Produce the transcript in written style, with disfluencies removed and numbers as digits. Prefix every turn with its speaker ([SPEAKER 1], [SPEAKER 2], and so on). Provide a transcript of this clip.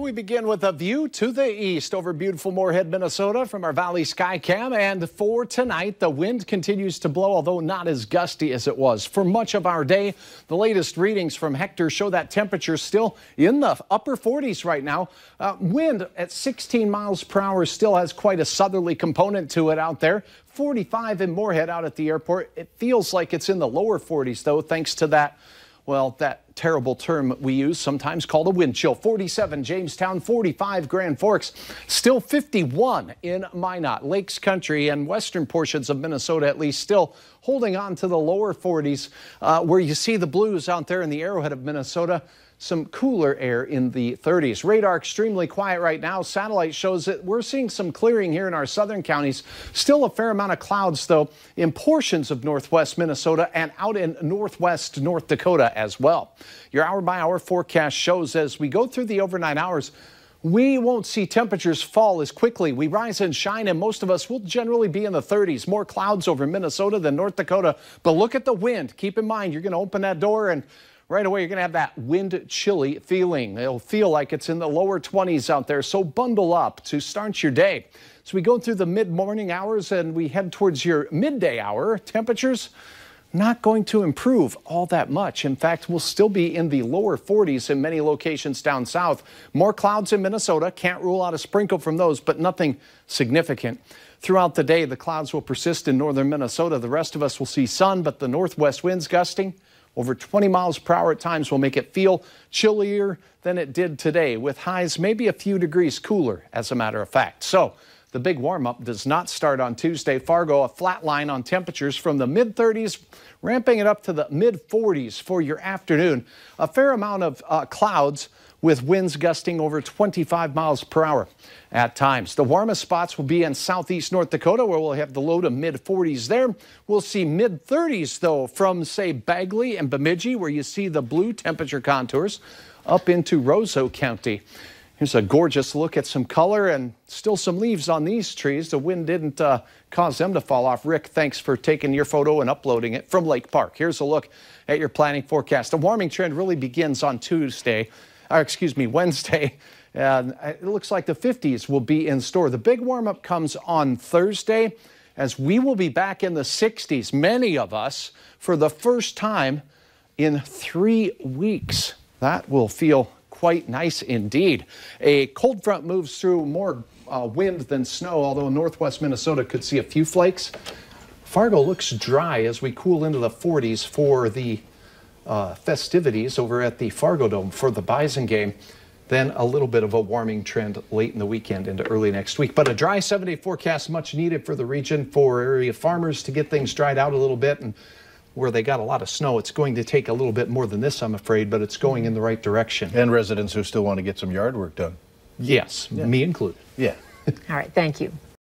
[SPEAKER 1] We begin with a view to the east over beautiful Moorhead, Minnesota from our Valley Skycam. And for tonight, the wind continues to blow, although not as gusty as it was for much of our day. The latest readings from Hector show that temperature still in the upper 40s right now. Wind at 16 miles per hour still has quite a southerly component to it out there. 45 in Moorhead out at the airport. It feels like it's in the lower 40s, though, thanks to that, well, that terrible term we use sometimes called a wind chill. 47 Jamestown, 45 Grand Forks, still 51 in Minot. Lakes Country and western portions of Minnesota at least still holding on to the lower 40s, where you see the blues out there in the Arrowhead of Minnesota. Some cooler air in the 30s. Radar extremely quiet right now. Satellite shows that we're seeing some clearing here in our southern counties. Still a fair amount of clouds, though, in portions of northwest Minnesota and out in northwest North Dakota as well. Your hour-by-hour forecast shows as we go through the overnight hours, we won't see temperatures fall as quickly. We rise and shine, and most of us will generally be in the 30s. More clouds over Minnesota than North Dakota. But look at the wind. Keep in mind, you're going to open that door and right away, you're going to have that wind chilly feeling. It'll feel like it's in the lower 20s out there, so bundle up to start your day. So we go through the mid-morning hours and we head towards your midday hour. Temperatures not going to improve all that much. In fact, we'll still be in the lower 40s in many locations down south. More clouds in Minnesota. Can't rule out a sprinkle from those, but nothing significant. Throughout the day, the clouds will persist in northern Minnesota. The rest of us will see sun, but the northwest winds gusting over 20 miles per hour at times will make it feel chillier than it did today, with highs maybe a few degrees cooler, as a matter of fact. So the big warm-up does not start on Tuesday. Fargo, a flat line on temperatures from the mid-30s, ramping it up to the mid-40s for your afternoon. A fair amount of clouds with winds gusting over 25 miles per hour at times. The warmest spots will be in southeast North Dakota, where we'll have the low to mid-40s there. We'll see mid-30s, though, from, say, Bagley and Bemidji, where you see the blue temperature contours, up into Roseau County. Here's a gorgeous look at some color and still some leaves on these trees. The wind didn't cause them to fall off. Rick, thanks for taking your photo and uploading it from Lake Park. Here's a look at your planning forecast. The warming trend really begins on Wednesday. And it looks like the 50s will be in store. The big warm-up comes on Thursday, as we will be back in the 60s, many of us, for the first time in 3 weeks. That will feel quite nice indeed. A cold front moves through, more wind than snow, although northwest Minnesota could see a few flakes. Fargo looks dry as we cool into the 40s for the festivities over at the Fargo Dome for the Bison game. Then a little bit of a warming trend late in the weekend into early next week. But a dry 7-day forecast much needed for the region, for area farmers to get things dried out a little bit. And where they got a lot of snow, it's going to take a little bit more than this, I'm afraid, but it's going in the right direction.
[SPEAKER 2] And residents who still want to get some yard work done.
[SPEAKER 1] Yes, me included.
[SPEAKER 2] Yeah.
[SPEAKER 3] All right, thank you.